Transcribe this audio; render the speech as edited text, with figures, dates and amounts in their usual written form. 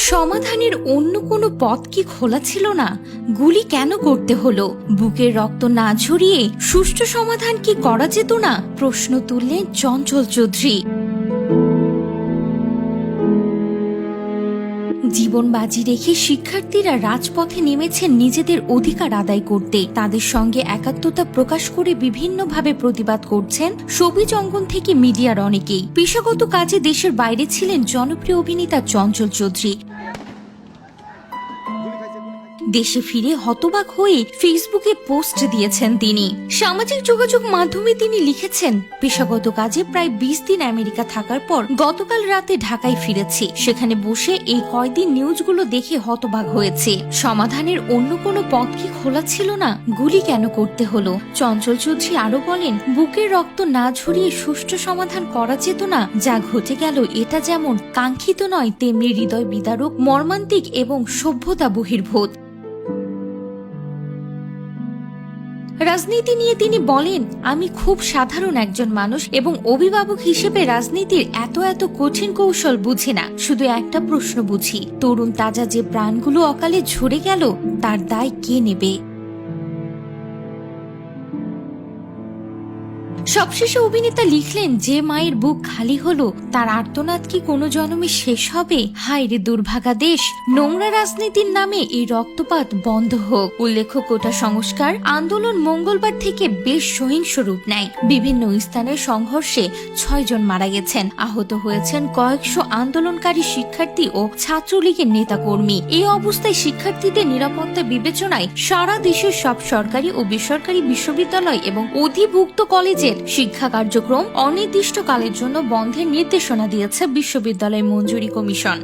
সমাধানের অন্য কোনো পথ কি খোলা ছিল না? গুলি কেন করতে হলো? বুকের রক্ত না ঝরিয়ে সুষ্ঠু সমাধান কি করা যেত না? প্রশ্ন তুললেন চঞ্চল চৌধুরী। জীবন বাজি রেখে শিক্ষার্থীরা রাজপথে নেমেছেন নিজেদের অধিকার আদায় করতে। তাদের সঙ্গে একাত্মতা প্রকাশ করে বিভিন্নভাবে প্রতিবাদ করছেন সবুজ অঙ্গন থেকে মিডিয়ার অনেকেই। পেশাগত কাজে দেশের বাইরে ছিলেন জনপ্রিয় অভিনেতা চঞ্চল চৌধুরী। দেশে ফিরে হতবাক হয়ে ফেসবুকে পোস্ট দিয়েছেন তিনি। সামাজিক যোগাযোগ মাধ্যমে তিনি লিখেছেন, পেশাগত কাজে প্রায় 20 দিন আমেরিকা থাকার পর গতকাল রাতে ঢাকায় ফিরেছি। সেখানে বসে এই কয়দিন নিউজগুলো দেখে হতবাক হয়েছে। সমাধানের অন্য কোনো পথ কি খোলা ছিল না? গুলি কেন করতে হলো? চঞ্চল চৌধুরী আরো বলেন, বুকের রক্ত না ঝরিয়ে সুষ্ঠু সমাধান করা যেত না? যা ঘটে গেল এটা যেমন কাঙ্ক্ষিত নয়, তেমনি হৃদয় বিদারক, মর্মান্তিক এবং সভ্যতা বহির্ভূত। রাজনীতি নিয়ে তিনি বলেন, আমি খুব সাধারণ একজন মানুষ এবং অভিভাবক হিসেবে রাজনীতির এত কঠিন কৌশল বুঝি না। শুধু একটা প্রশ্ন বুঝি, তরুণ তাজা যে প্রাণগুলো অকালে ঝরে গেল তার দায় কে নেবে? সবশেষে অভিনেতা লিখলেন, যে মায়ের বুক খালি হলো তার আর্তনাদ কি কোনো জন্মে শেষ হবে? হায় রে দুর্ভাগা দেশ, নোংরা রাজনীতির নামে এই রক্তপাত বন্ধ হোক। উল্লেখ্য, কোটা সংস্কার আন্দোলন মঙ্গলবার থেকে বেশ সহিংস রূপ নেয়। বিভিন্ন স্থানের সংঘর্ষে 6 জন মারা গেছেন, আহত হয়েছেন কয়েকশো আন্দোলনকারী শিক্ষার্থী ও ছাত্রলীগের নেতাকর্মী। এই অবস্থায় শিক্ষার্থীদের নিরাপত্তা বিবেচনায় সারা দেশের সব সরকারি ও বেসরকারি বিশ্ববিদ্যালয় এবং অধিভুক্ত কলেজের শিক্ষা কার্যক্রম অনির্দিষ্টকালের জন্য বন্ধের নির্দেশনা দিয়েছে বিশ্ববিদ্যালয় মঞ্জুরি কমিশন।